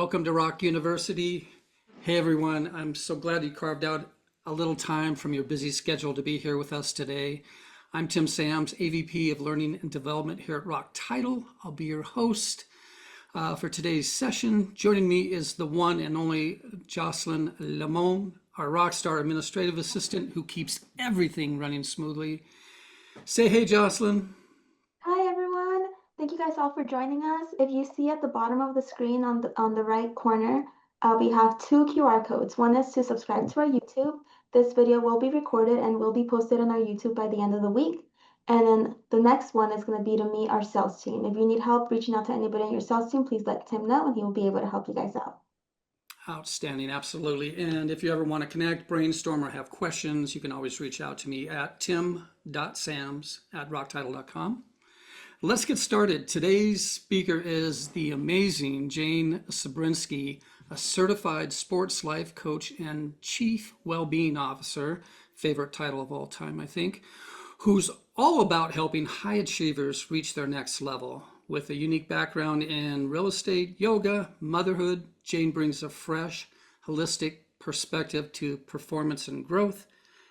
Welcome to Rock University. Hey everyone, I'm so glad you carved out a little time from your busy schedule to be here with us today. I'm Tim Sams, AVP of Learning and Development here at Rock Title. I'll be your host for today's session. Joining me is the one and only Jocelyn Lamont, our Rockstar administrative assistant who keeps everything running smoothly. Say hey, Jocelyn. Hi everyone. Thank you guys all for joining us. If you see at the bottom of the screen on the right corner, we have two QR codes. One is to subscribe to our YouTube. This video will be recorded and will be posted on our YouTube by the end of the week. And then the next one is going to be to meet our sales team. If you need help reaching out to anybody on your sales team, please let Tim know and he will be able to help you guys out. Outstanding, absolutely. And if you ever want to connect, brainstorm, or have questions, you can always reach out to me at tim.sams@rocktitle.com. Let's get started. Today's speaker is the amazing Jane Cebrynski, a certified sports life coach and chief well-being officer, favorite title of all time, I think, who's all about helping high achievers reach their next level. With a unique background in real estate, yoga, motherhood, Jane brings a fresh, holistic perspective to performance and growth.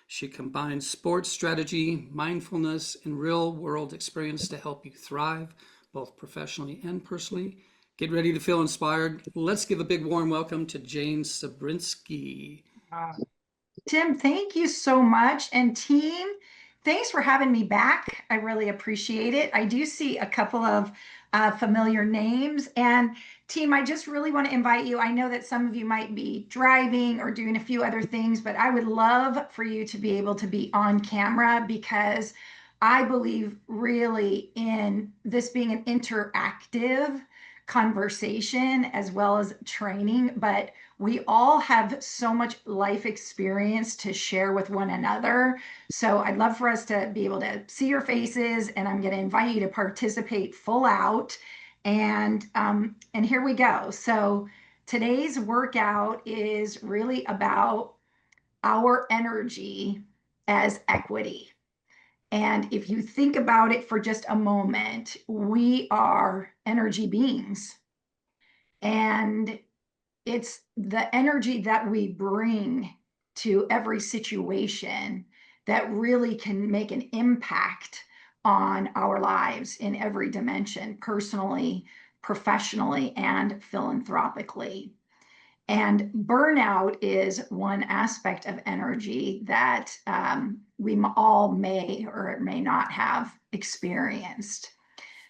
She combines sports strategy, mindfulness, and real-world experience to help you thrive, both professionally and personally. Get ready to feel inspired. Let's give a big warm welcome to Jane Cebrynski. Tim, thank you so much. And team, thanks for having me back. I really appreciate it. I do see a couple of familiar names. And team, I just really want to invite you. I know that some of you might be driving or doing a few other things, but I would love for you to be able to be on camera because I believe really in this being an interactive conversation as well as training, but we all have so much life experience to share with one another. So I'd love for us to be able to see your faces, and I'm going to invite you to participate full out. And here we go. So today's workout is really about our energy as equity. And if you think about it for just a moment, we are energy beings. And it's the energy that we bring to every situation that really can make an impact on our lives in every dimension, personally, professionally, and philanthropically. And burnout is one aspect of energy that we all may or may not have experienced.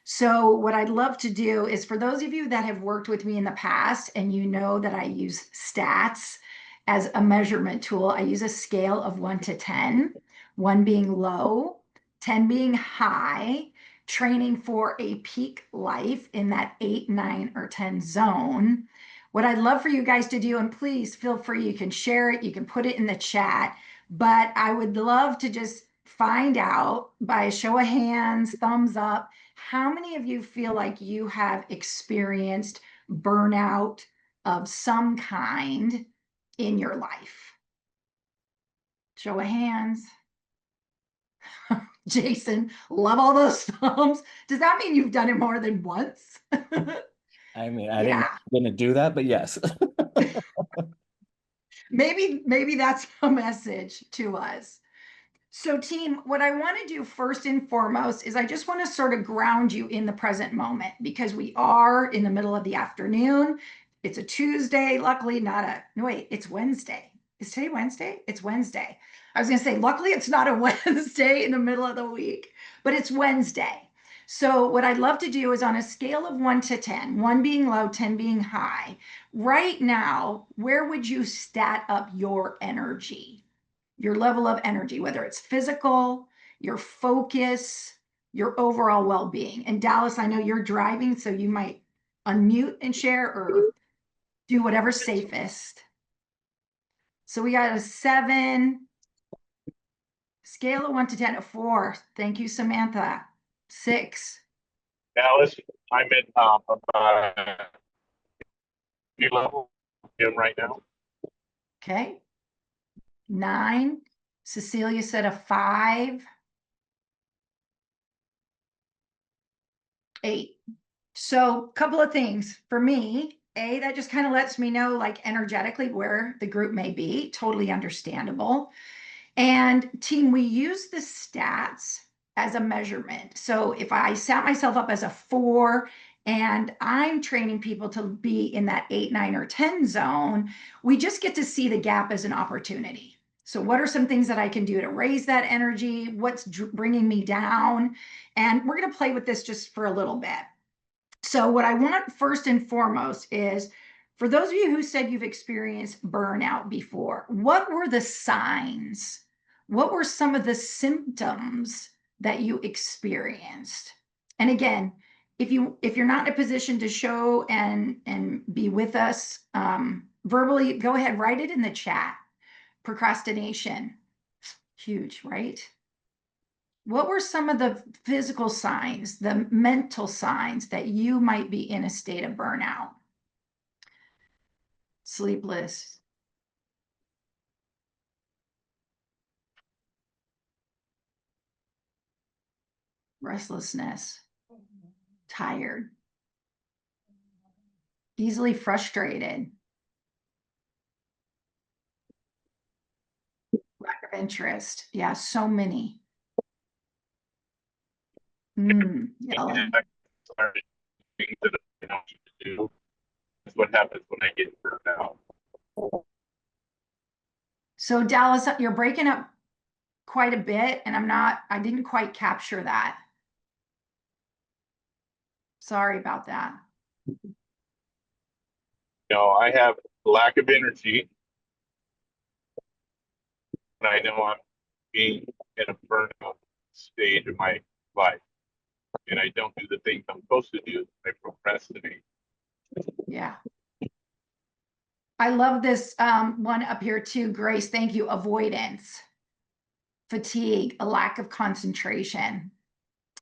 So what I'd love to do is for those of you that have worked with me in the past and you know that I use stats as a measurement tool, I use a scale of 1 to 10, 1 being low, 10 being high, training for a peak life in that 8, 9, or 10 zone. What I'd love for you guys to do, and please feel free, you can share it, you can put it in the chat, but I would love to just find out by a show of hands, thumbs up, how many of you feel like you have experienced burnout of some kind in your life? Show of hands. Jason, love all those thumbs. Does that mean you've done it more than once? I mean, I didn't gonna do that, but yes. Maybe that's a message to us. So team, what I want to do first and foremost is I just want to sort of ground you in the present moment because we are in the middle of the afternoon. It's a Tuesday, luckily no wait, it's Wednesday. Is today Wednesday? It's Wednesday. I was going to say, luckily it's not a Wednesday in the middle of the week, but it's Wednesday. So what I'd love to do is on a scale of 1 to 10, 1 being low, 10 being high, right now, where would you stat up your energy? Your level of energy, whether it's physical, your focus, your overall well-being. And Dallas, I know you're driving, so you might unmute and share or do whatever's safest. So we got a 7, scale of 1 to 10, a 4. Thank you, Samantha. 6. Dallas, I'm at view level right now. Okay. 9. Cecilia said a 5. 8. So a couple of things for me. That just kind of lets me know, like, energetically where the group may be. Totally understandable. And team, we use the stats as a measurement. So if I set myself up as a 4 and I'm training people to be in that 8, 9, or 10 zone, we just get to see the gap as an opportunity. So what are some things that I can do to raise that energy? What's bringing me down? And we're going to play with this just for a little bit. So what I want first and foremost is, for those of you who said you've experienced burnout before, what were the signs? What were some of the symptoms that you experienced? And again, if you're not in a position to show and be with us verbally, go ahead, write it in the chat. Procrastination, huge, right? What were some of the physical signs, the mental signs that you might be in a state of burnout? Sleepless, restlessness, tired, easily frustrated, lack of interest. Yeah, so many. Yelling. Sorry, things that I don't need to do. That's what happens when I get burned out. So Dallas, you're breaking up quite a bit, and I didn't quite capture that. Sorry about that. I have lack of energy, and I know I'm being in a burnout stage of my life, and I don't do the things I'm supposed to do. I procrastinate. Yeah. I love this one up here too, Grace. Thank you. Avoidance, fatigue, a lack of concentration.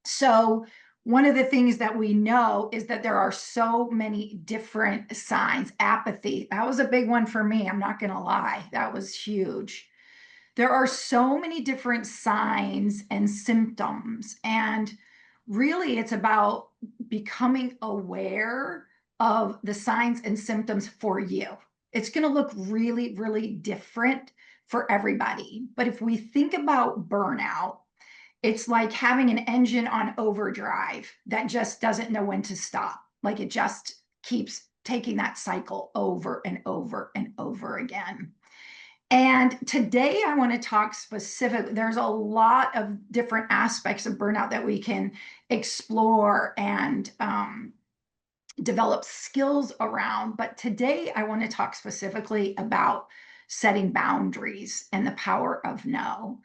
So one of the things that we know is that there are so many different signs. Apathy, that was a big one for me. I'm not going to lie. That was huge. There are so many different signs and symptoms. And really, it's about becoming aware of the signs and symptoms for you. It's going to look really, really different for everybody. But if we think about burnout, it's like having an engine on overdrive that just doesn't know when to stop. Like it just keeps taking that cycle over and over and over again. And today I want to talk specifically, there's a lot of different aspects of burnout that we can explore and develop skills around. But today I want to talk specifically about setting boundaries and the power of no.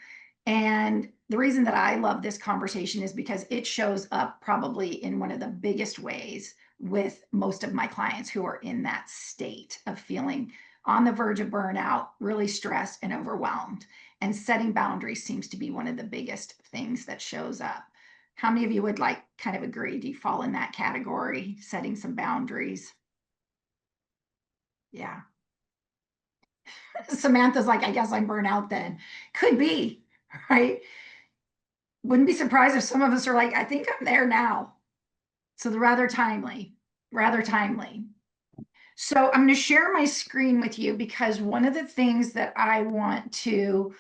And the reason that I love this conversation is because it shows up probably in one of the biggest ways with most of my clients who are in that state of feeling on the verge of burnout, really stressed and overwhelmed. And setting boundaries seems to be one of the biggest things that shows up. How many of you would like kind of agree? Do you fall in that category, setting some boundaries? Yeah. Samantha's like, I guess I'm burnt out then. Could be, right? Wouldn't be surprised if some of us are like, I think I'm there now. So they're rather timely, rather timely. So I'm going to share my screen with you because one of the things that I want to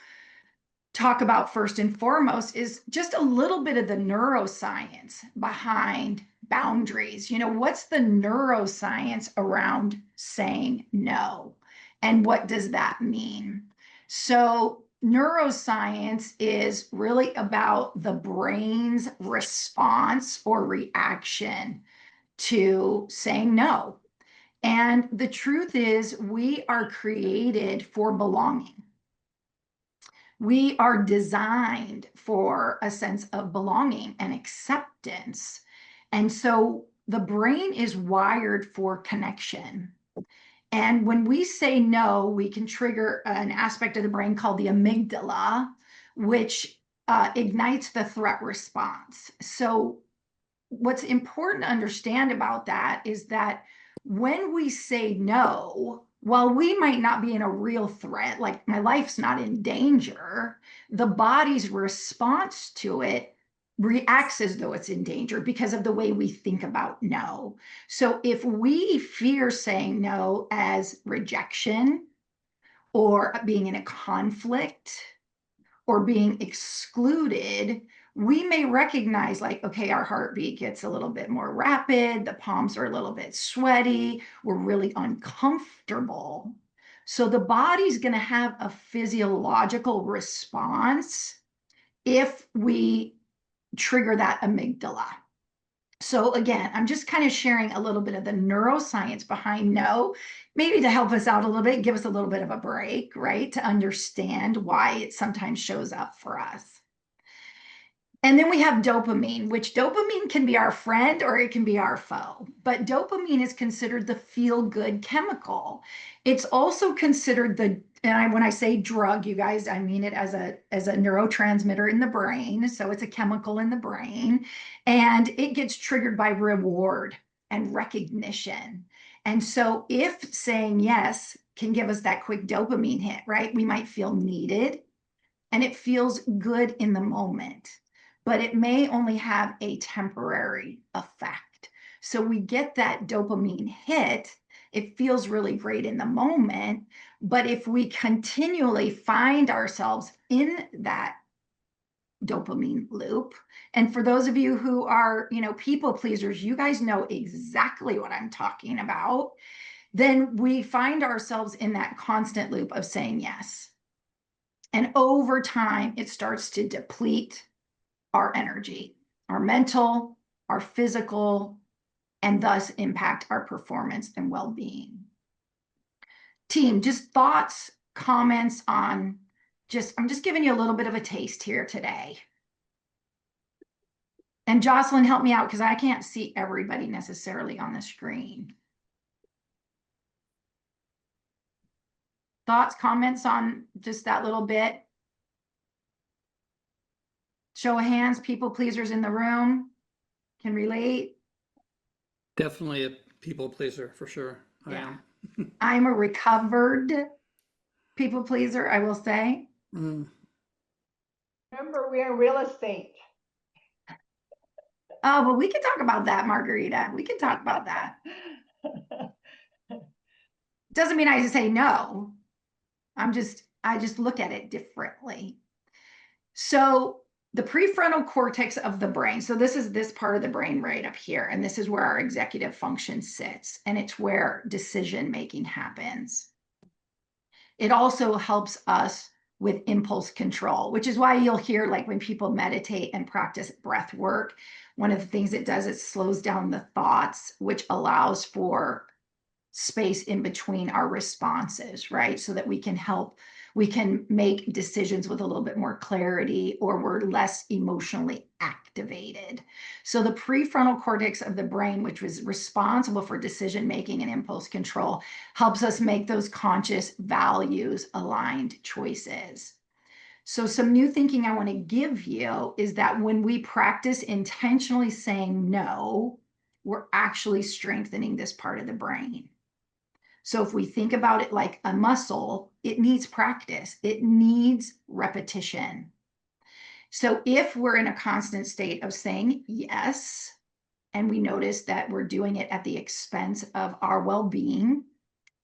talk about first and foremost is just a little bit of the neuroscience behind boundaries. What's the neuroscience around saying no? And what does that mean? So neuroscience is really about the brain's response or reaction to saying no. And the truth is, we are created for belonging. We are designed for a sense of belonging and acceptance. And so the brain is wired for connection. And when we say no, we can trigger an aspect of the brain called the amygdala, which ignites the threat response. So what's important to understand about that is that when we say no, while we might not be in a real threat, like my life's not in danger, the body's response to it reacts as though it's in danger because of the way we think about no. So if we fear saying no as rejection or being in a conflict or being excluded, we may recognize like, okay, our heartbeat gets a little bit more rapid, the palms are a little bit sweaty, we're really uncomfortable. So the body's going to have a physiological response if we trigger that amygdala. So again, I'm just kind of sharing a little bit of the neuroscience behind no, maybe to help us out a little bit, give us a little bit of a break, right? To understand why it sometimes shows up for us. And then we have dopamine, which dopamine can be our friend or it can be our foe. But dopamine is considered the feel-good chemical. It's also considered when I say drug, you guys, I mean it as a neurotransmitter in the brain. So it's a chemical in the brain, and it gets triggered by reward and recognition. And so if saying yes can give us that quick dopamine hit, right? We might feel needed and it feels good in the moment, but it may only have a temporary effect. So we get that dopamine hit, it feels really great in the moment, but if we continually find ourselves in that dopamine loop, and for those of you who are, people pleasers, you guys know exactly what I'm talking about, then we find ourselves in that constant loop of saying yes. And over time, it starts to deplete our energy, our mental, our physical, and thus impact our performance and well-being. Team, just thoughts, comments on I'm just giving you a little bit of a taste here today. And Jocelyn, help me out because I can't see everybody necessarily on the screen. Thoughts, comments on just that little bit? Show of hands, people pleasers in the room can relate. Definitely a people pleaser for sure. Yeah. I'm a recovered people pleaser, I will say. Mm. Remember, we're in real estate. Oh, well, we can talk about that, Margarita. We can talk about that. Doesn't mean I say no. I just look at it differently. So the prefrontal cortex of the brain. So this is this part of the brain right up here. And this is where our executive function sits. And it's where decision making happens. It also helps us with impulse control, which is why you'll hear like when people meditate and practice breath work, one of the things it does is slows down the thoughts, which allows for space in between our responses, right? So that we can make decisions with a little bit more clarity, or we're less emotionally activated. So the prefrontal cortex of the brain, which was responsible for decision making and impulse control, helps us make those conscious, values aligned choices. So some new thinking I want to give you is that when we practice intentionally saying no, we're actually strengthening this part of the brain. So if we think about it like a muscle, it needs practice. It needs repetition. So if we're in a constant state of saying yes, and we notice that we're doing it at the expense of our well-being,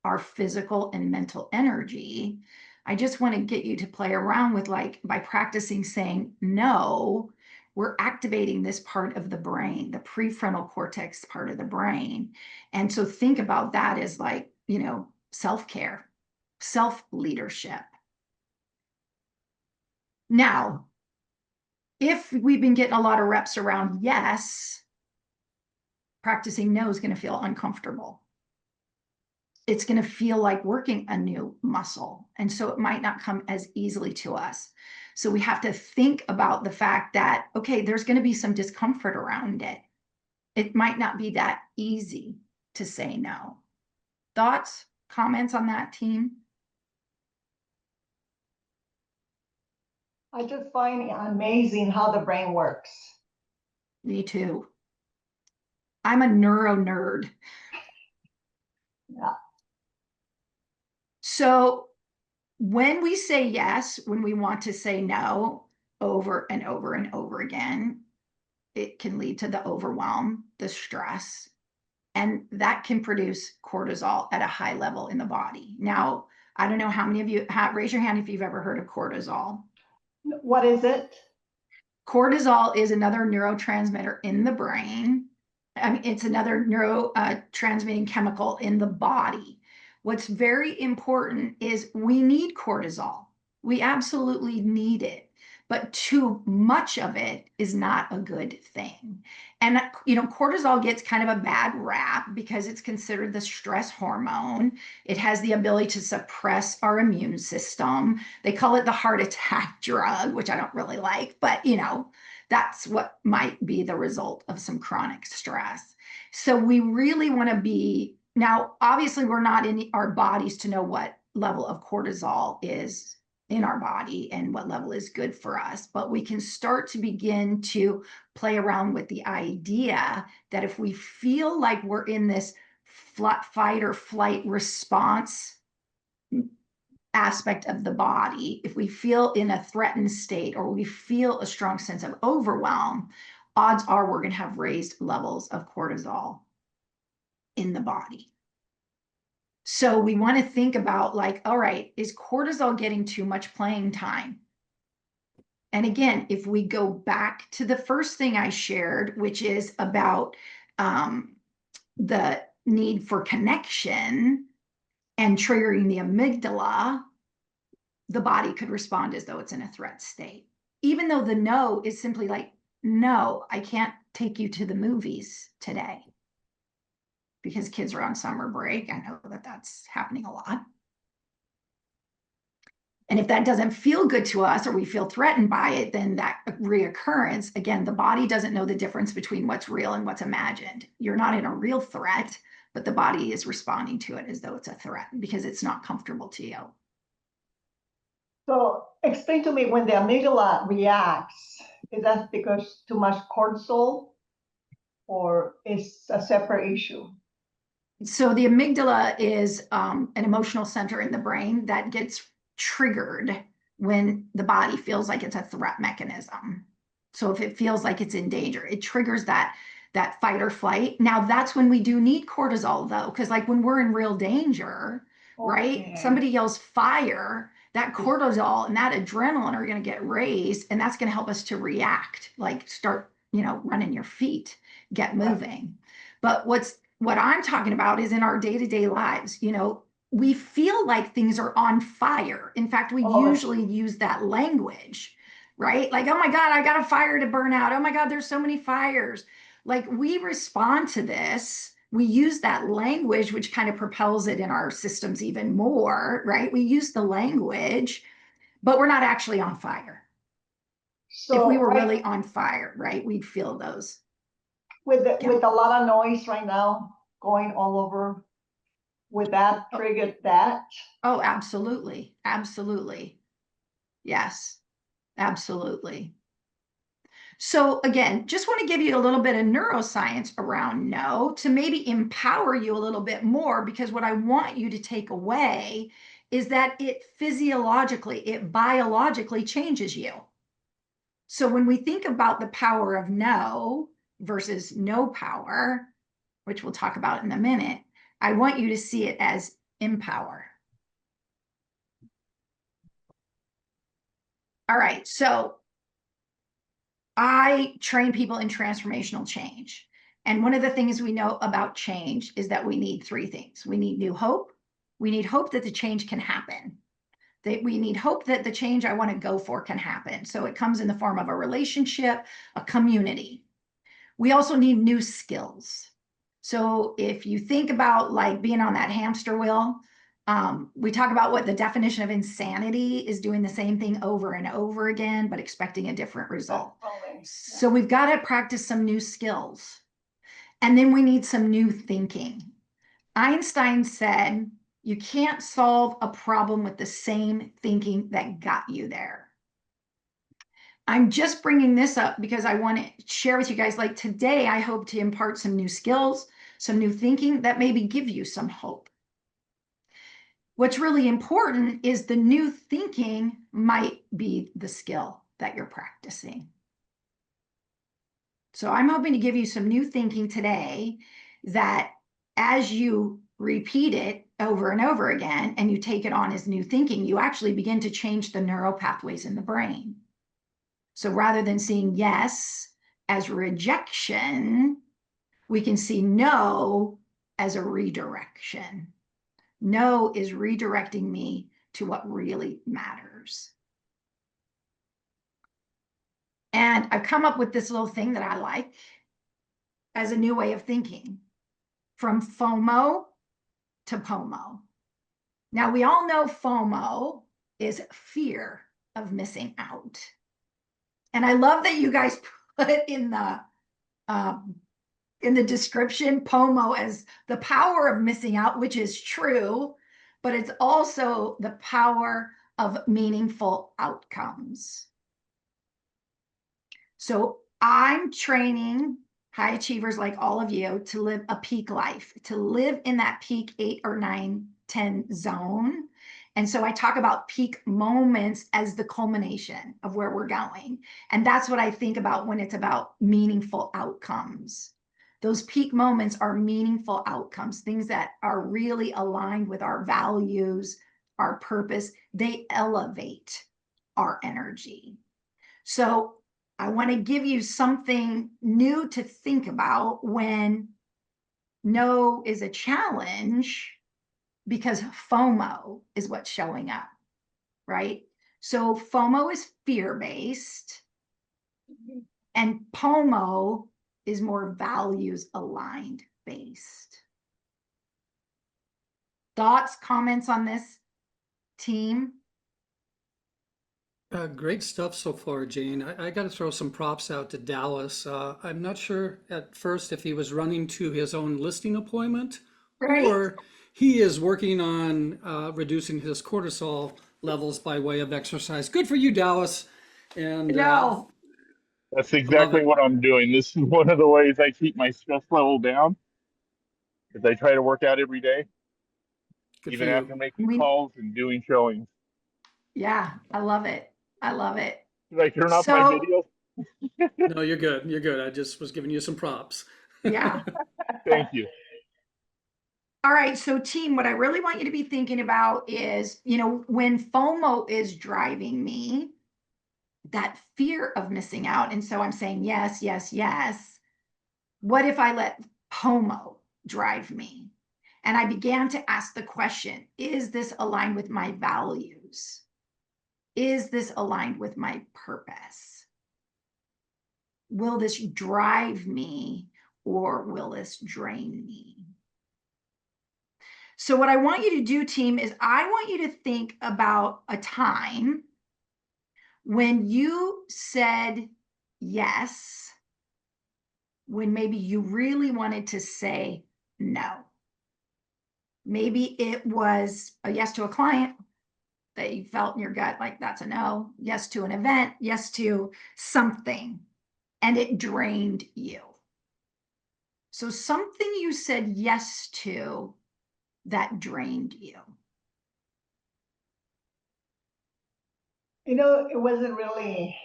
our physical and mental energy, I just want to get you to play around with by practicing saying no, we're activating this part of the brain, the prefrontal cortex part of the brain. And so think about that as self-care, self-leadership. Now, if we've been getting a lot of reps around yes, practicing no is going to feel uncomfortable. It's going to feel like working a new muscle. And so it might not come as easily to us. So we have to think about the fact that, okay, there's going to be some discomfort around it. It might not be that easy to say no. Thoughts, comments on that, team? I just find it amazing how the brain works. Me too. I'm a neuro nerd. Yeah. So when we say yes, when we want to say no over and over and over again, it can lead to the overwhelm, the stress, and that can produce cortisol at a high level in the body. Now, I don't know how many of you raise your hand if you've ever heard of cortisol. What is it? Cortisol is another neurotransmitter in the brain. I mean, it's another transmitting chemical in the body. What's very important is we need cortisol. We absolutely need it, but too much of it is not a good thing. And, cortisol gets kind of a bad rap because it's considered the stress hormone. It has the ability to suppress our immune system. They call it the heart attack drug, which I don't really like, but, that's what might be the result of some chronic stress. So we really want to be, now, obviously, we're not in our bodies to know what level of cortisol is in our body and what level is good for us, but we can start to begin to play around with the idea that if we feel like we're in this fight or flight response aspect of the body, if we feel in a threatened state or we feel a strong sense of overwhelm, odds are we're going to have raised levels of cortisol in the body. So we want to think about like, all right, is cortisol getting too much playing time? And again, if we go back to the first thing I shared, which is about the need for connection and triggering the amygdala, the body could respond as though it's in a threat state. Even though the no is simply like, no, I can't take you to the movies today because kids are on summer break. I know that that's happening a lot. And if that doesn't feel good to us or we feel threatened by it, then that reoccurrence, again, the body doesn't know the difference between what's real and what's imagined. You're not in a real threat, but the body is responding to it as though it's a threat because it's not comfortable to you. So explain to me, when the amygdala reacts, is that because too much cortisol or is a separate issue? So the amygdala is an emotional center in the brain that gets triggered when the body feels like it's a threat mechanism. So if it feels like it's in danger, it triggers that fight or flight. Now that's when we do need cortisol though, because like when we're in real danger, right? Somebody yells fire, that cortisol and that adrenaline are going to get raised, and that's going to help us to react, like start, running your feet, get moving. But what I'm talking about is in our day-to-day lives, we feel like things are on fire. In fact, we usually use that language, right? Like, oh my God, I got a fire to burn out. Oh my God, there's so many fires. Like we respond to this. We use that language, which kind of propels it in our systems even more, right? We use the language, but we're not actually on fire. So if we were really on fire, right, we'd feel those. With a lot of noise right now going all over, would that trigger that? Oh, absolutely. Absolutely. Yes, absolutely. So again, just want to give you a little bit of neuroscience around no to maybe empower you a little bit more, because what I want you to take away is that it physiologically, it biologically changes you. So when we think about the power of no versus no power, which we'll talk about in a minute, I want you to see it as empower. All right, so I train people in transformational change. And one of the things we know about change is that we need three things. We need new hope. We need hope that the change can happen. We need hope that the change I want to go for can happen. So it comes in the form of a relationship, a community. We also need new skills. So if you think about like being on that hamster wheel, we talk about what the definition of insanity is: doing the same thing over and over again, but expecting a different result. So we've got to practice some new skills. And then we need some new thinking. Einstein said, you can't solve a problem with the same thinking that got you there. I'm just bringing this up because I want to share with you guys, like today, I hope to impart some new skills, some new thinking that maybe give you some hope. What's really important is the new thinking might be the skill that you're practicing. So I'm hoping to give you some new thinking today that as you repeat it over and over again and you take it on as new thinking, you actually begin to change the neural pathways in the brain. So rather than seeing yes as rejection, we can see no as a redirection. No is redirecting me to what really matters. And I've come up with this little thing that I like as a new way of thinking, from FOMO to POMO. Now, we all know FOMO is fear of missing out. And I love that you guys put in the description POMO as the power of missing out, which is true, but it's also the power of meaningful outcomes. So I'm training high achievers like all of you to live a peak life, to live in that peak 8 or 9, 10 zone. And so I talk about peak moments as the culmination of where we're going. And that's what I think about when it's about meaningful outcomes. Those peak moments are meaningful outcomes, things that are really aligned with our values, our purpose. They elevate our energy. So I want to give you something new to think about when no is a challenge, because FOMO is what's showing up, right? So FOMO is fear-based and POMO is more values-aligned based. Thoughts, comments on this, team? Great stuff so far, Jane. I got to throw some props out to Dallas. I'm not sure at first if he was running to his own listing appointment Right? or he is working on reducing his cortisol levels by way of exercise. Good for you, Dallas. And No. That's love exactly it. what I'm doing. This is one of the ways I keep my stress level down. Is I try to work out every day, Good for even after you. making calls and doing showings. Yeah, I love it. I love it. Did I turn off my So, video? No, you're good. You're good. I just was giving you some props. yeah. Thank you. All right, so team, what I really want you to be thinking about is, when FOMO is driving me, that fear of missing out. And so I'm saying yes, yes, yes. What if I let POMO drive me? And I began to ask the question, is this aligned with my values? Is this aligned with my purpose? Will this drive me or will this drain me? So what I want you to do, team, is I want you to think about a time when you said yes, when maybe you really wanted to say no. Maybe it was a yes to a client that you felt in your gut like that's a no, yes to an event, yes to something, and it drained you. So something you said yes to that drained you. It wasn't really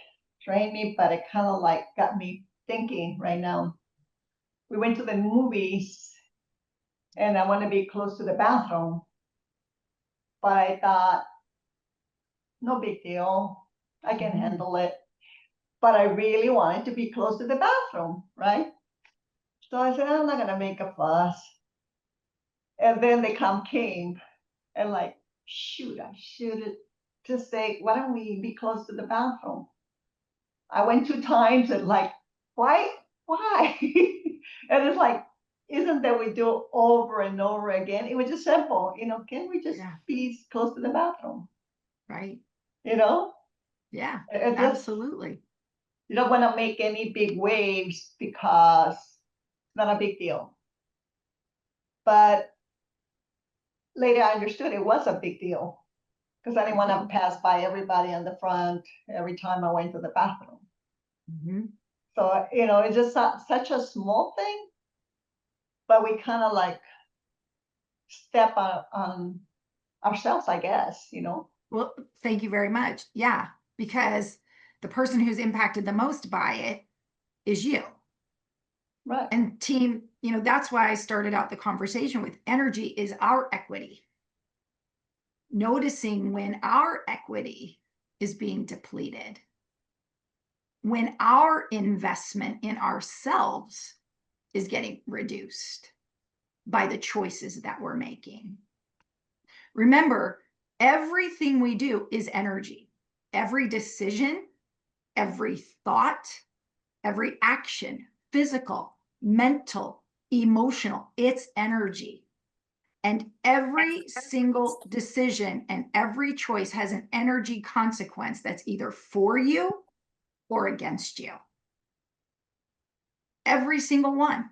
trained me, but it kind of like got me thinking right now. We went to the movies and I want to be close to the bathroom. But I thought, no big deal. I can handle it. But I really wanted to be close to the bathroom, right? So I said, I'm not going to make a fuss. And then they came and like, shoot, I should just say, why don't we be close to the bathroom? I went 2 times and like, why? And it's like, isn't that we do over and over again? It was just simple, can we just be close to the bathroom? Right. Yeah, Absolutely. You don't want to make any big waves because it's not a big deal. But later I understood it was a big deal because I didn't want to pass by everybody on the front every time I went to the bathroom. Mm-hmm. So, it's just such a small thing, but we kind of like step on ourselves, I guess, Well, thank you very much. Yeah, because the person who's impacted the most by it is you. Right. And team, that's why I started out the conversation with energy is our equity. Noticing when our equity is being depleted, when our investment in ourselves is getting reduced by the choices that we're making. Remember, everything we do is energy. Every decision, every thought, every action, physical, mental, emotional, it's energy. And every single decision and every choice has an energy consequence that's either for you or against you. Every single one.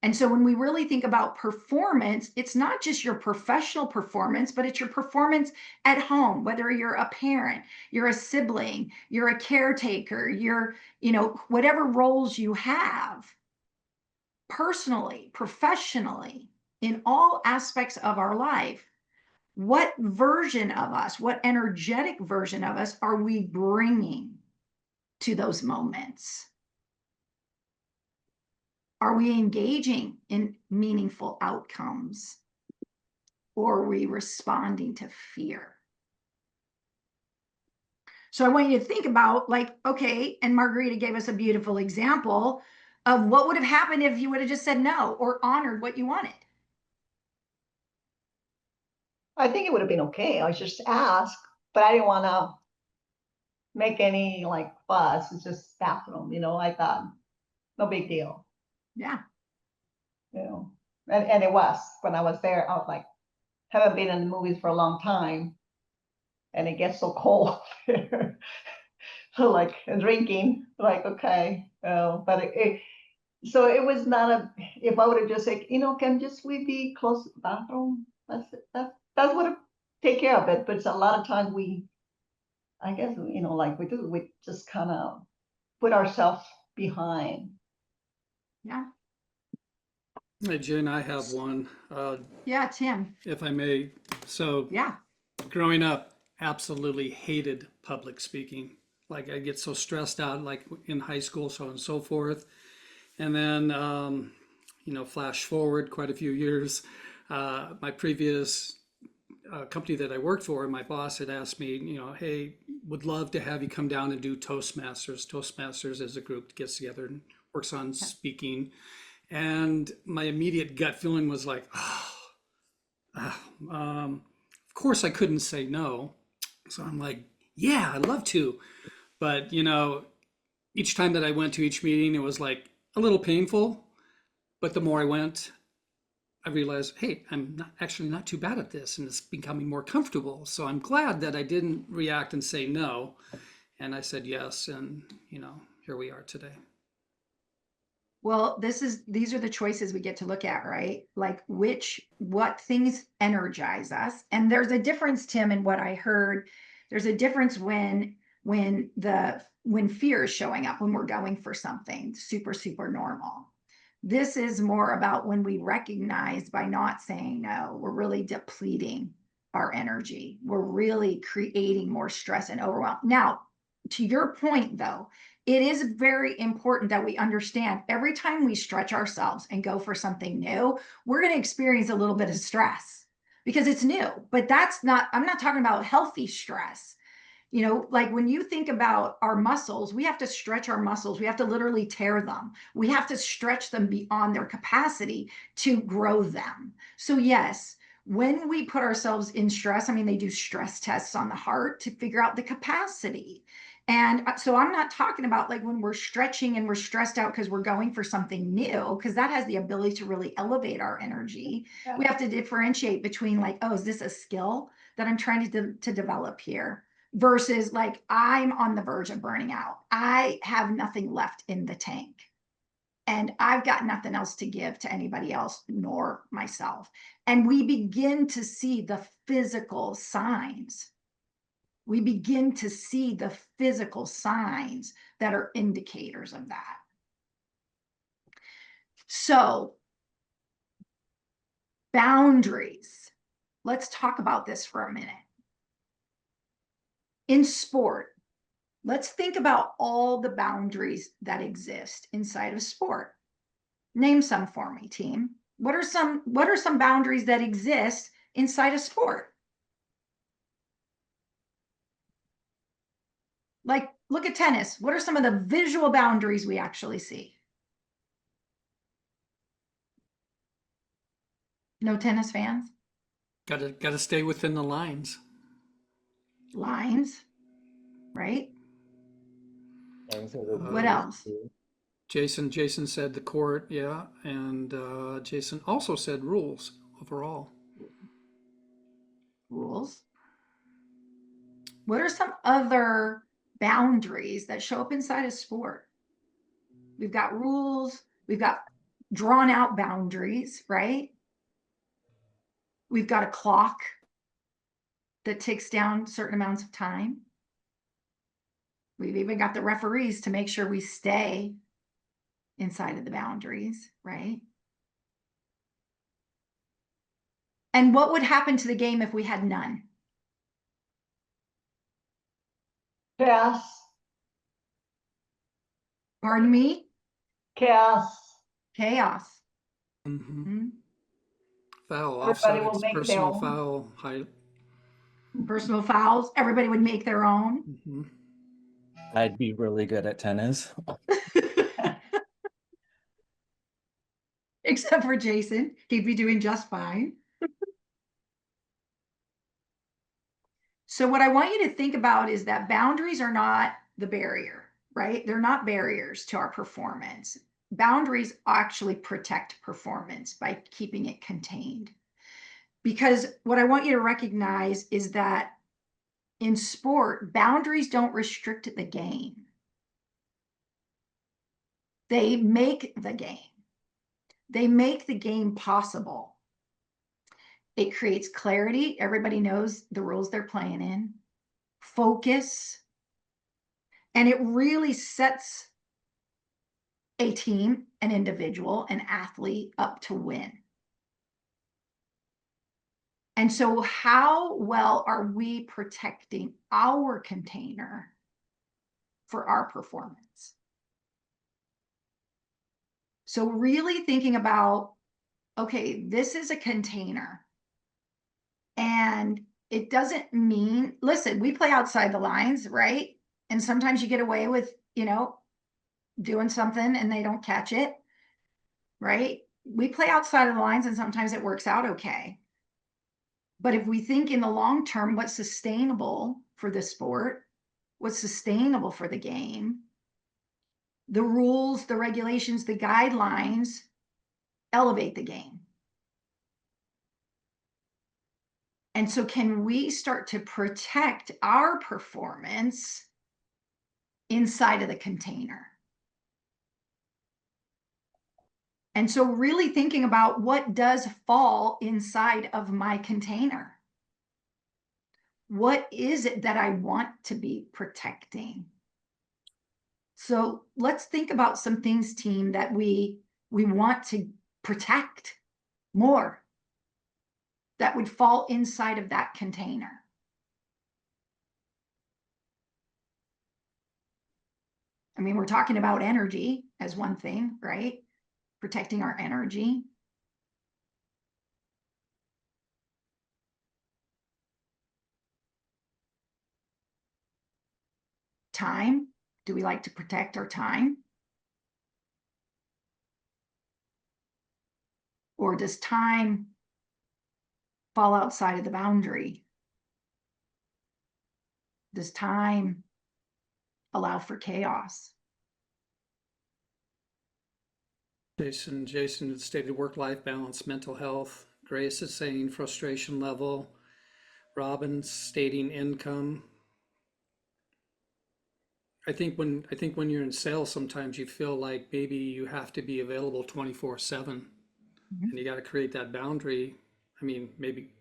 And so when we really think about performance, it's not just your professional performance, but it's your performance at home, whether you're a parent, you're a sibling, you're a caretaker, you're, whatever roles you have, personally, professionally, in all aspects of our life. What version of us, what energetic version of us are we bringing to those moments? Are we engaging in meaningful outcomes? Or are we responding to fear? So I want you to think about, okay, and Margarita gave us a beautiful example of what would have happened if you would have just said no or honored what you wanted. I think it would have been okay. I just asked, but I didn't want to make any fuss. It's just bathroom, I thought, no big deal. Yeah. And it was, when I was there, I was like, haven't been in the movies for a long time. And it gets so cold there. So and drinking, okay. But so it was not if I would have just said, can just we be close to the bathroom? That would have take care of it. But it's a lot of times I guess, we just kind of put ourselves behind. Yeah. Hey, Jen, I have one, Yeah, Tim. if I may. So, Yeah. growing up, absolutely hated public speaking. Like, I get so stressed out, like in high school, so on and so forth. And then, flash forward quite a few years. My previous company that I worked for, my boss had asked me, hey, would love to have you come down and do Toastmasters. Toastmasters is a group that gets together and works on speaking. And my immediate gut feeling was like, of course I couldn't say no. So I'm like, yeah, I'd love to. But, each time that I went to each meeting, it was like a little painful. But the more I went, I realized, hey, I'm not too bad at this, and it's becoming more comfortable. So I'm glad that I didn't react and say no. And I said yes. And, here we are today. Well, these are the choices we get to look at, right? What things energize us. And there's a difference, Tim, in what I heard. There's a difference when fear is showing up, when we're going for something super, super normal. This is more about when we recognize by not saying no, we're really depleting our energy. We're really creating more stress and overwhelm. Now, to your point, though, it is very important that we understand every time we stretch ourselves and go for something new, we're going to experience a little bit of stress because it's new. But I'm not talking about healthy stress. When you think about our muscles, we have to stretch our muscles. We have to literally tear them. We have to stretch them beyond their capacity to grow them. So yes, when we put ourselves in stress, they do stress tests on the heart to figure out the capacity. And so I'm not talking about when we're stretching and we're stressed out because we're going for something new, because that has the ability to really elevate our energy. Yeah. We have to differentiate between is this a skill that I'm trying to develop here? Versus I'm on the verge of burning out. I have nothing left in the tank. And I've got nothing else to give to anybody else, nor myself. And we begin to see the physical signs. We begin to see the physical signs that are indicators of that. So, boundaries. Let's talk about this for a minute. In sport, let's think about all the boundaries that exist inside of sport. Name some for me, team. What are some boundaries that exist inside of sport? Like, look at tennis. What are some of the visual boundaries we actually see? No tennis fans? Gotta stay within the lines. Lines, right? What else? Jason said the court, yeah, and Jason also said rules overall. Rules. What are some other boundaries that show up inside of sport? We've got rules, we've got drawn out boundaries, right? We've got a clock that ticks down certain amounts of time. We've even got the referees to make sure we stay inside of the boundaries, right? And what would happen to the game if we had none? Chaos. Pardon me? Chaos. Chaos. Mm-hmm. Foul, Everybody will offsides, make their personal own. foul, high. Personal fouls. Everybody would make their own. Mm-hmm. I'd be really good at tennis. Except for Jason. He'd be doing just fine. So what I want you to think about is that boundaries are not the barrier, right? They're not barriers to our performance. Boundaries actually protect performance by keeping it contained. Because what I want you to recognize is that in sport, boundaries don't restrict the game. They make the game. They make the game possible. It creates clarity. Everybody knows the rules they're playing in. Focus. And it really sets a team, an individual, an athlete up to win. And so how well are we protecting our container for our performance? So really thinking about, okay, this is a container. And it doesn't mean, listen, we play outside the lines, right? And sometimes you get away with, doing something and they don't catch it, right? We play outside of the lines and sometimes it works out okay. But if we think in the long term, what's sustainable for the sport, what's sustainable for the game, the rules, the regulations, the guidelines elevate the game. And so can we start to protect our performance inside of the container? And so really thinking about what does fall inside of my container? What is it that I want to be protecting? So let's think about some things, team, that we want to protect more that would fall inside of that container. I mean, we're talking about energy as one thing, right? Protecting our energy. Time. Do we like to protect our time? Or does time fall outside of the boundary? Does time allow for chaos? Jason had stated work-life balance, mental health. Grace is saying frustration level. Robin stating income. I think when you're in sales, sometimes you feel like maybe you have to be available 24/7, and you got to create that boundary. I mean, maybe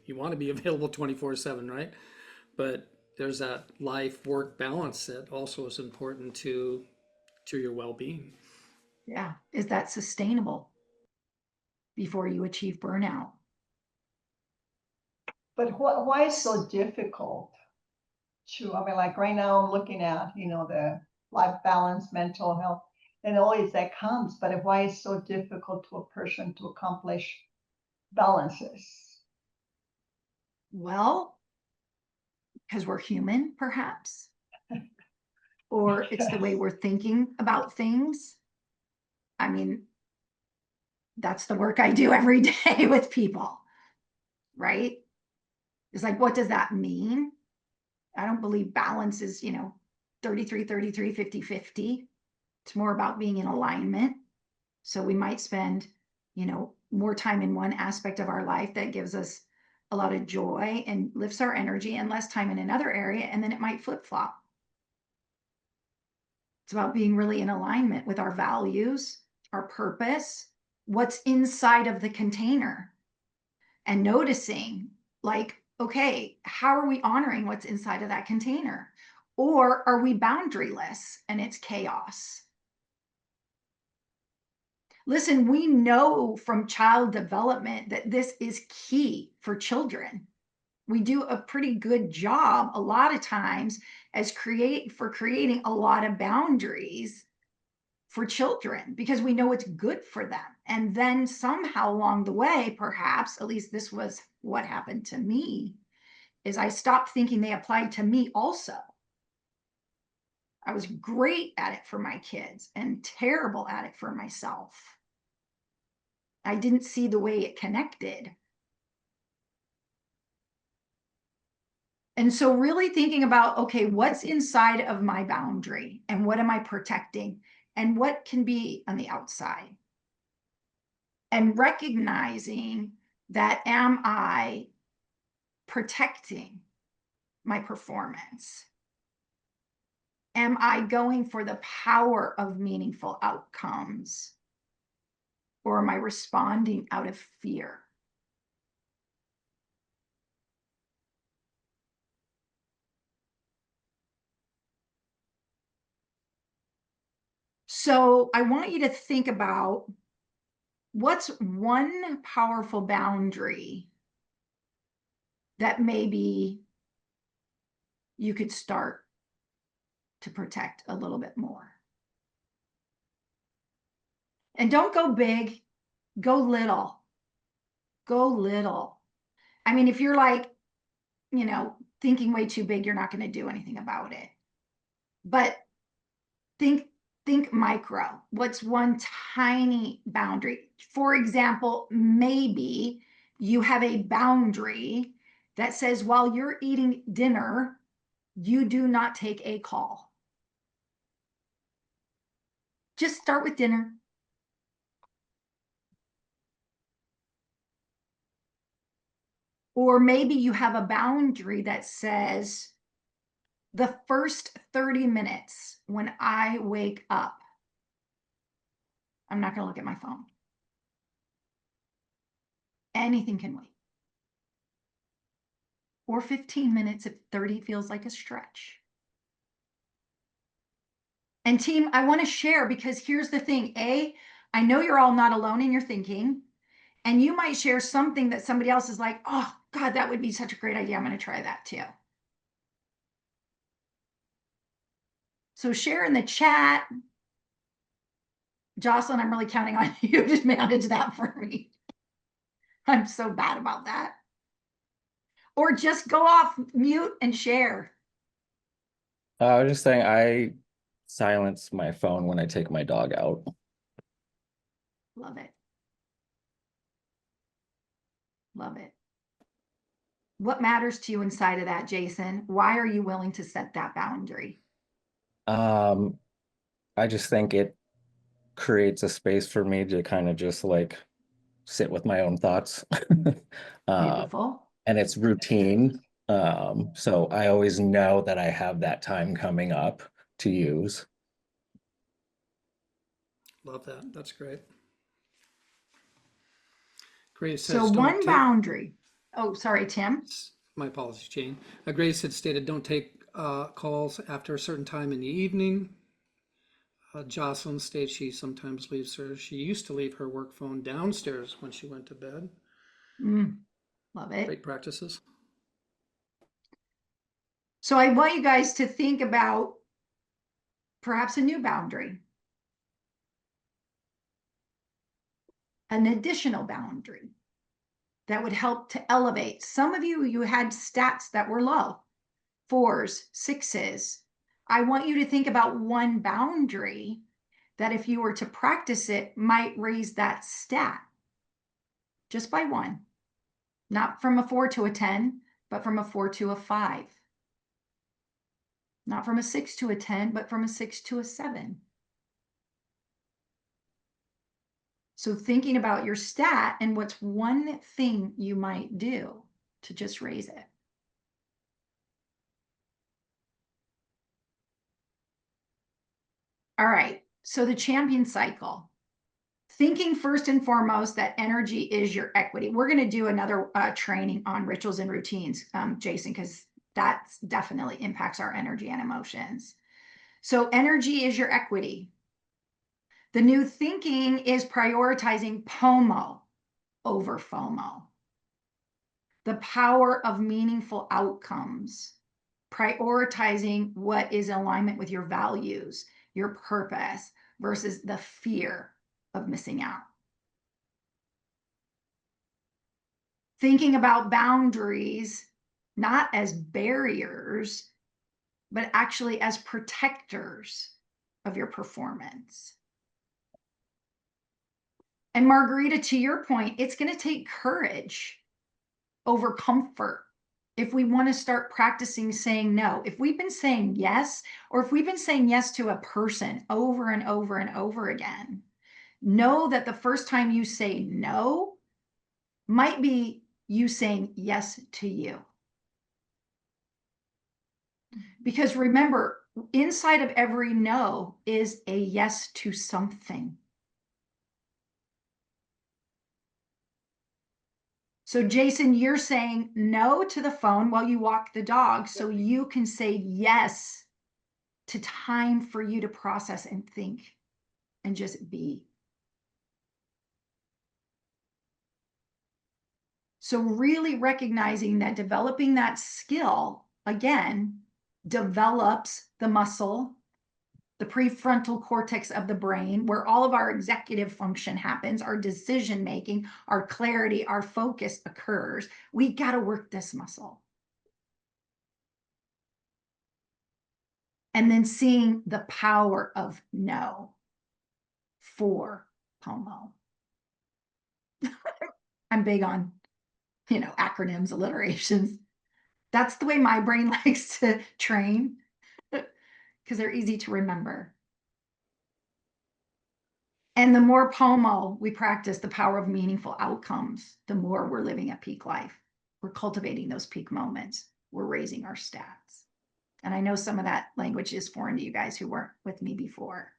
you want to be available 24/7, right? But there's that life work balance that also is important to your well-being. Yeah. Is that sustainable before you achieve burnout? But why so difficult? to, I mean, like right now I'm looking at, the life balance, mental health, and always that comes, but why it's so difficult to a person to accomplish balances? Well, because we're human, perhaps, or it's the way we're thinking about things. I mean, that's the work I do every day with people, right? It's like, what does that mean? I don't believe balance is, 33, 33, 50, 50. It's more about being in alignment. So we might spend, more time in one aspect of our life that gives us a lot of joy and lifts our energy, and less time in another area. And then it might flip flop. It's about being really in alignment with our values, our purpose, what's inside of the container, and noticing, like, okay, how are we honoring what's inside of that container? Or are we boundaryless and it's chaos? Listen, we know from child development that this is key for children. We do a pretty good job a lot of times as creating a lot of boundaries for children, because we know it's good for them. And then somehow along the way, perhaps, at least this was what happened to me, is I stopped thinking they applied to me also. I was great at it for my kids and terrible at it for myself. I didn't see the way it connected. And so really thinking about, okay, what's inside of my boundary and what am I protecting and what can be on the outside? And recognizing that, am I protecting my performance? Am I going for the power of meaningful outcomes? Or am I responding out of fear? So I want you to think about, what's one powerful boundary that maybe you could start to protect a little bit more? And don't go big, go little. Go little. I mean, if you're like, thinking way too big, you're not going to do anything about it. But think micro. What's one tiny boundary? For example, maybe you have a boundary that says, while you're eating dinner, you do not take a call. Just start with dinner. Or maybe you have a boundary that says, the first 30 minutes when I wake up, I'm not going to look at my phone. Anything can wait. Or 15 minutes if 30 feels like a stretch. And team, I want to share, because here's the thing. I know you're all not alone in your thinking, and you might share something that somebody else is like, oh God, that would be such a great idea. I'm going to try that too. So share in the chat. Jocelyn, I'm really counting on you to manage that for me. I'm so bad about that. Or just go off mute and share. I was just saying, I silence my phone when I take my dog out. Love it. Love it. What matters to you inside of that, Jason? Why are you willing to set that boundary? I just think it creates a space for me to kind of just like sit with my own thoughts. Beautiful. And it's routine. So I always know that I have that time coming up to use. Love that. That's great. Grace So says, one boundary. Oh, sorry, Tim. My apologies, Jane. Grace had stated, don't take calls after a certain time in the evening. Jocelyn states she sometimes leaves she used to leave her work phone downstairs when she went to bed. Love it. Great practices. So I want you guys to think about perhaps a new boundary, an additional boundary that would help to elevate. Some of you had stats that were low, 4s, 6s. I want you to think about one boundary that if you were to practice it might raise that stat just by one, not from a 4 to a 10, but from a 4 to a 5. Not from a 6 to a 10, but from a 6 to a 7. So thinking about your stat and what's one thing you might do to just raise it. All right, so the champion cycle. Thinking first and foremost that energy is your equity. We're going to do another training on rituals and routines, Jason, because that definitely impacts our energy and emotions. So energy is your equity. The new thinking is prioritizing POMO over FOMO. The power of meaningful outcomes, prioritizing what is in alignment with your values, your purpose, versus the fear of missing out. Thinking about boundaries, not as barriers, but actually as protectors of your performance. And Margarita, to your point, it's going to take courage over comfort if we want to start practicing saying no. If we've been saying yes, or if we've been saying yes to a person over and over and over again, know that the first time you say no might be you saying yes to you. Because remember, inside of every no is a yes to something. So Jason, you're saying no to the phone while you walk the dog so you can say yes to time for you to process and think and just be. So really recognizing that developing that skill, again, develops the muscle, the prefrontal cortex of the brain, where all of our executive function happens, our decision making, our clarity, our focus occurs. We got to work this muscle. And then seeing the power of no for POMO. I'm big on, acronyms, alliterations. That's the way my brain likes to train because they're easy to remember. And the more POMO we practice, the power of meaningful outcomes, the more we're living a peak life. We're cultivating those peak moments. We're raising our stats. And I know some of that language is foreign to you guys who weren't with me before.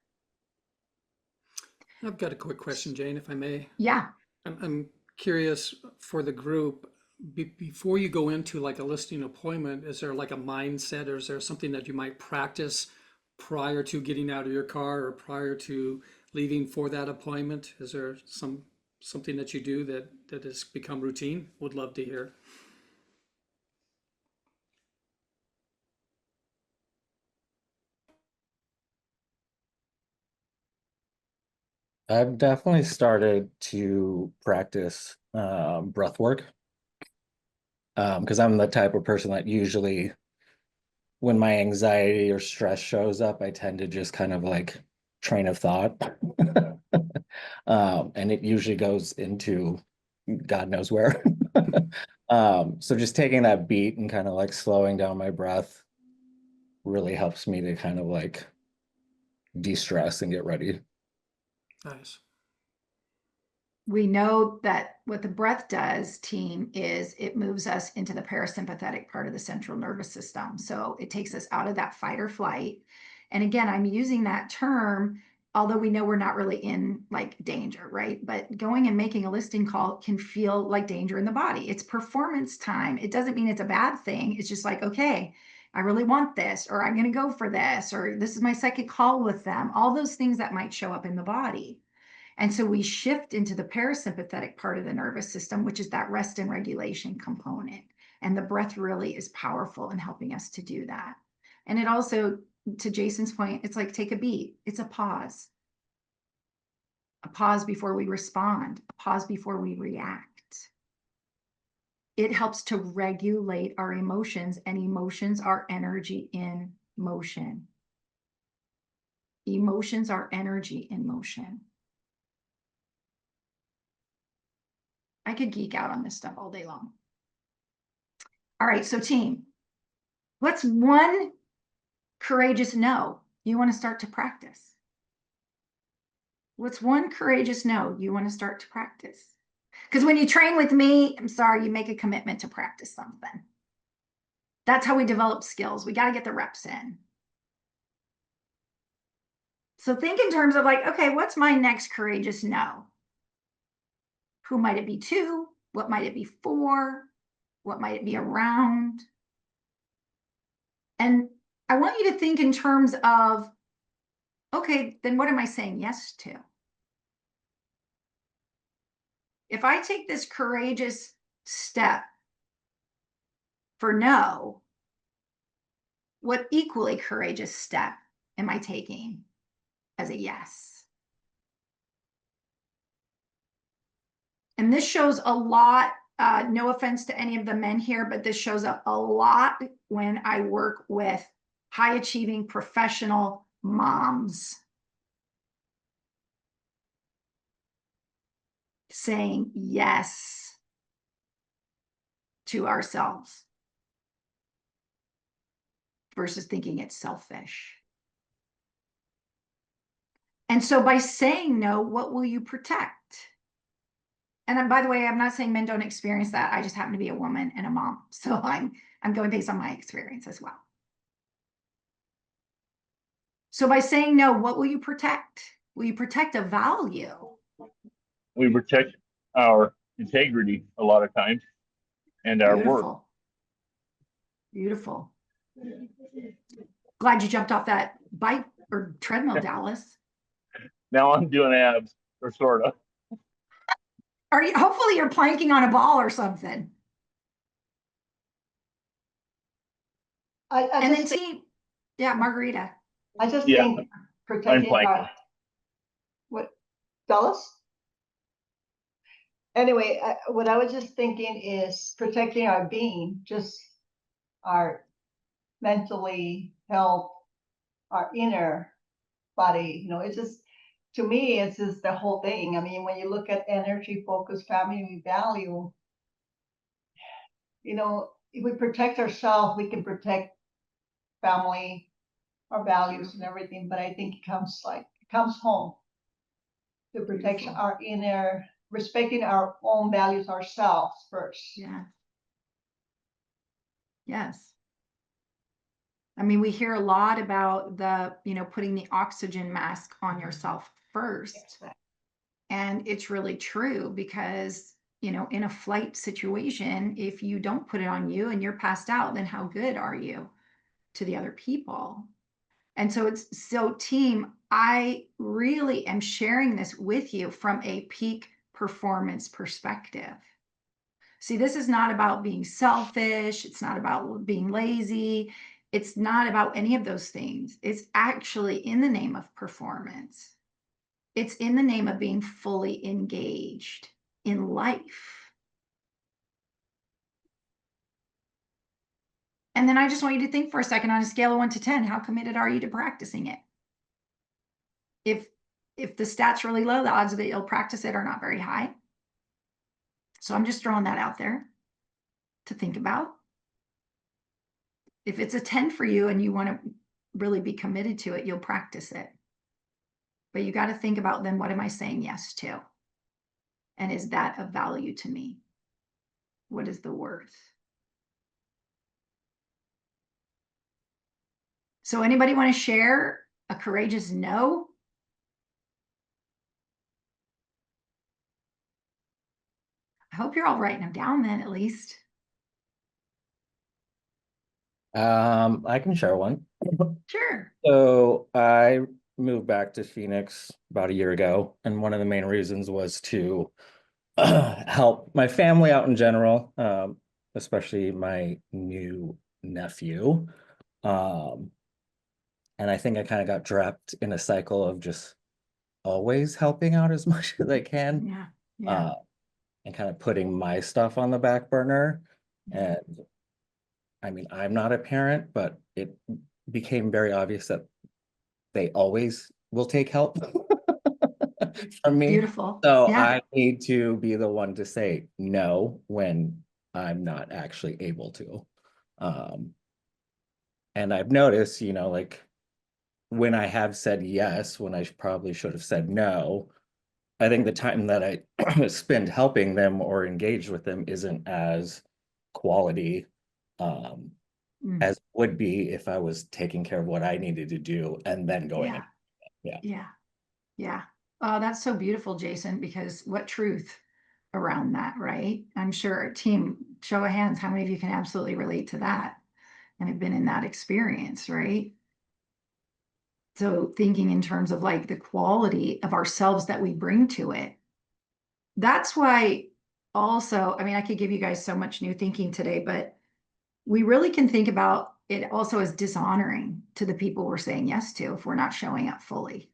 I've got a quick question, Jane, if I may. Yeah. I'm curious for the group, before you go into like a listing appointment, is there like a mindset, or is there something that you might practice prior to getting out of your car or prior to leaving for that appointment? Is there something that you do that has become routine? Would love to hear. I've definitely started to practice breath work because I'm the type of person that usually, when my anxiety or stress shows up, I tend to just kind of like train of thought. And it usually goes into God knows where. So just taking that beat and kind of like slowing down my breath really helps me to kind of like de-stress and get ready. Nice. We know that what the breath does, team, is it moves us into the parasympathetic part of the central nervous system. So it takes us out of that fight or flight. And again, I'm using that term, although we know we're not really in like danger, right? But going and making a listing call can feel like danger in the body. It's performance time. It doesn't mean it's a bad thing. It's just like, okay, I really want this, or I'm going to go for this, or this is my second call with them. All those things that might show up in the body. And so we shift into the parasympathetic part of the nervous system, which is that rest and regulation component. And the breath really is powerful in helping us to do that. And it also, to Jason's point, it's like take a beat. It's a pause. A pause before we respond, a pause before we react. It helps to regulate our emotions, and emotions are energy in motion. Emotions are energy in motion. I could geek out on this stuff all day long. All right, so team, what's one courageous no you want to start to practice? What's one courageous no you want to start to practice? Because when you train with me, I'm sorry, you make a commitment to practice something. That's how we develop skills. We got to get the reps in. So think in terms of like, okay, what's my next courageous no? Who might it be to? What might it be for? What might it be around? And I want you to think in terms of, okay, then what am I saying yes to? If I take this courageous step for no, what equally courageous step am I taking as a yes? And this shows a lot, no offense to any of the men here, but this shows up a lot when I work with high achieving professional moms. Saying yes to ourselves versus thinking it's selfish. And so by saying no, what will you protect? And by the way, I'm not saying men don't experience that. I just happen to be a woman and a mom. So I'm going based on my experience as well. So by saying no, what will you protect? Will you protect a value? We protect our integrity a lot of times and our work. Beautiful. Beautiful. Glad you jumped off that bike or treadmill, Dallas. Now I'm doing abs, or sort of. Are you? Hopefully you're planking on a ball or something. I And just then think, yeah, Margarita. I just Yeah, think protecting planking. our, what, Dallas? Anyway, what I was just thinking is protecting our being, just our mentally health, our inner body. You know, it's just, to me, it's just the whole thing. I mean, when you look at energy, focus, family, value, you know, if we protect ourselves, we can protect family, our values and everything. But I think it comes home to protect Beautiful. our inner, respecting our own values ourselves first. Yeah. Yes. I mean, we hear a lot about the, putting the oxygen mask on yourself first. And it's really true because, in a flight situation, if you don't put it on you and you're passed out, then how good are you to the other people? And so team, I really am sharing this with you from a peak performance perspective. See, this is not about being selfish. It's not about being lazy. It's not about any of those things. It's actually in the name of performance. It's in the name of being fully engaged in life. And then I just want you to think for a second on a scale of 1 to 10, how committed are you to practicing it? If the stat's really low, the odds that you'll practice it are not very high. So I'm just throwing that out there to think about. If it's a 10 for you and you want to really be committed to it, you'll practice it. But you got to think about then, what am I saying yes to? And is that of value to me? What is the worth? So anybody want to share a courageous no? I hope you're all writing them down then, at least. I can share one. Sure. So I moved back to Phoenix about a year ago, and one of the main reasons was to help my family out in general. especially my new nephew. And I think I kind of got trapped in a cycle of just always helping out as much as I can, Yeah. Yeah. and kind of putting my stuff on the back burner. Yeah. And I mean, I'm not a parent, but it became very obvious that they always will take help from me. Beautiful. So Yeah. I need to be the one to say no when I'm not actually able to. And I've noticed, like when I have said yes, when I probably should have said no, I think the time that I spend helping them or engage with them isn't as quality as would be if I was taking care of what I needed to do and then going. Yeah. Yeah. Yeah. Oh, that's so beautiful, Jason, because what truth around that, right? I'm sure, team, show of hands, how many of you can absolutely relate to that and have been in that experience, right? So thinking in terms of like the quality of ourselves that we bring to it. That's why also, I mean, I could give you guys so much new thinking today, but we really can think about it also as dishonoring to the people we're saying yes to if we're not showing up fully.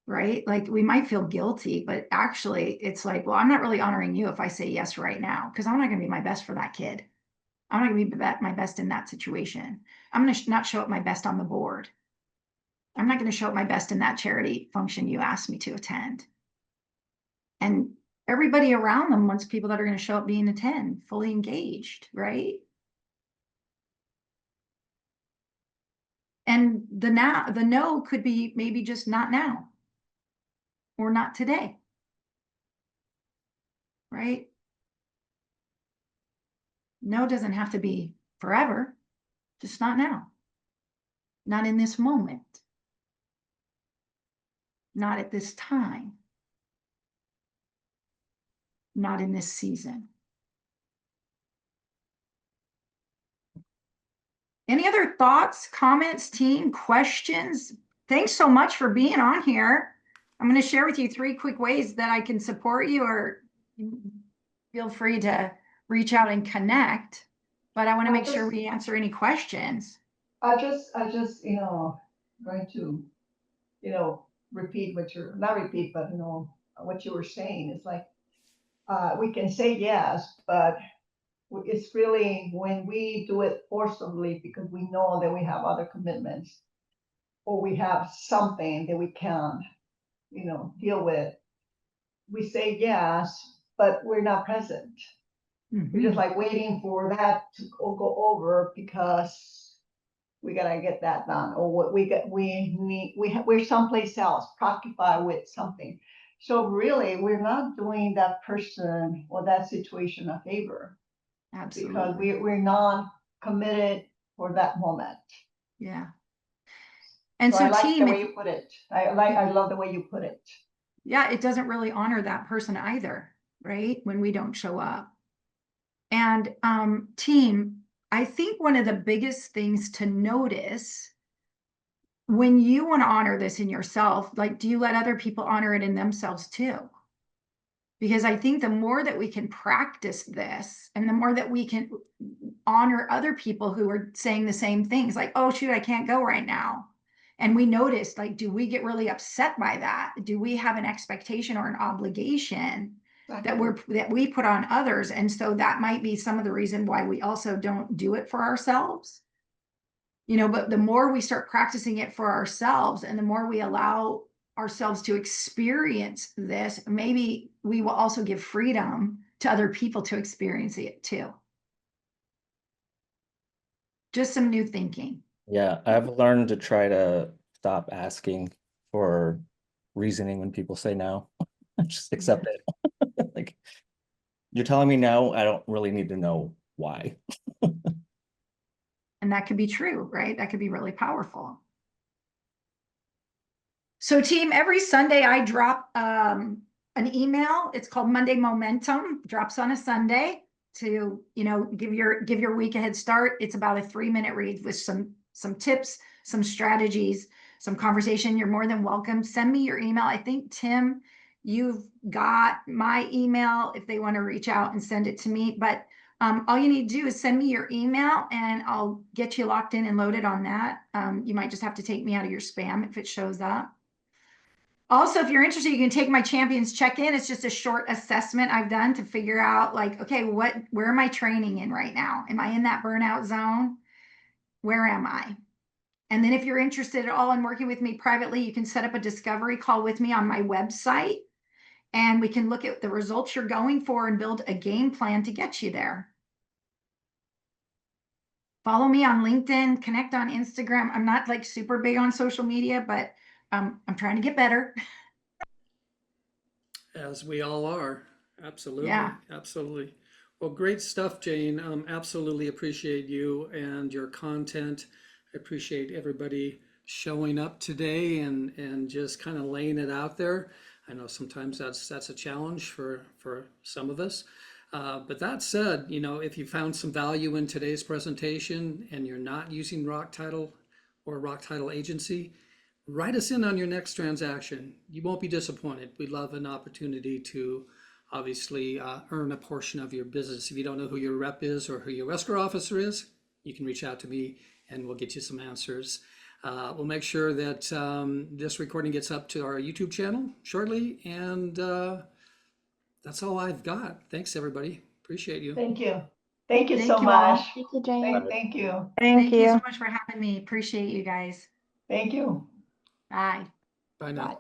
Right? Like we might feel guilty, but actually it's like, well, I'm not really honoring you if I say yes right now, because I'm not going to be my best for that kid. I'm not going to be my best in that situation. I'm going to not show up my best on the board. I'm not going to show up my best in that charity function you asked me to attend. And everybody around them wants people that are going to show up being attend, fully engaged, right? And the no could be maybe just not now or not today, right? No doesn't have to be forever, just not now, not in this moment, not at this time, not in this season. Any other thoughts, comments, team, questions? Thanks so much for being on here. I'm going to share with you 3 quick ways that I can support you, or feel free to reach out and connect. But I want to make sure we answer any questions. I just, going to, repeat what you're, not repeat, but, what you were saying. It's like, we can say yes, but it's really when we do it forcibly because we know that we have other commitments or we have something that we can't, deal with. We say yes, but we're not present. We're just like waiting for that to go over because we gotta get that done, or what we're someplace else, preoccupied with something. So really, we're not doing that person or that situation a favor. Absolutely. Because we're not committed for that moment. Yeah. And so I like team, the way you put it. I love the way you put it. Yeah, it doesn't really honor that person either, right? When we don't show up. And team, I think one of the biggest things to notice when you want to honor this in yourself, like, do you let other people honor it in themselves too? Because I think the more that we can practice this and the more that we can honor other people who are saying the same things, like, oh, shoot, I can't go right now. And we notice, like, do we get really upset by that? Do we have an expectation or an obligation that we put on others? And so that might be some of the reason why we also don't do it for ourselves. But the more we start practicing it for ourselves and the more we allow ourselves to experience this, maybe we will also give freedom to other people to experience it too. Just some new thinking. Yeah, I've learned to try to stop asking for reasoning when people say no. Just accept it. Like, you're telling me no, I don't really need to know why. And that could be true, right? That could be really powerful. So team, every Sunday I drop an email. It's called Monday Momentum, drops on a Sunday to, give your week a head start. It's about a 3-minute read with some tips, some strategies, some conversation. You're more than welcome. Send me your email. I think, Tim, you've got my email if they want to reach out and send it to me. But All you need to do is send me your email and I'll get you locked in and loaded on that. You might just have to take me out of your spam if it shows up. Also, if you're interested, you can take my champions check-in. It's just a short assessment I've done to figure out like, okay, where am I training in right now? Am I in that burnout zone? Where am I? And then if you're interested at all in working with me privately, you can set up a discovery call with me on my website and we can look at the results you're going for and build a game plan to get you there. Follow me on LinkedIn, connect on Instagram. I'm not like super big on social media, but I'm trying to get better. As we all are. Absolutely. Yeah. Absolutely. Well, great stuff, Jane. Absolutely appreciate you and your content. I appreciate everybody showing up today and just kind of laying it out there. I know sometimes that's a challenge for some of us. But that said, you know, if you found some value in today's presentation and you're not using Rock Title or Rock Title Agency, write us in on your next transaction. You won't be disappointed. We'd love an opportunity to obviously earn a portion of your business. If you don't know who your rep is or who your escrow officer is, you can reach out to me and we'll get you some answers. We'll make sure that this recording gets up to our YouTube channel shortly. And that's all I've got. Thanks, everybody. Appreciate you. Thank you. Thank you Thank so you all. much. Thank you, Jane. Thank you. Thank you so much for having me. Appreciate you guys. Thank you. Bye. Bye now. Bye.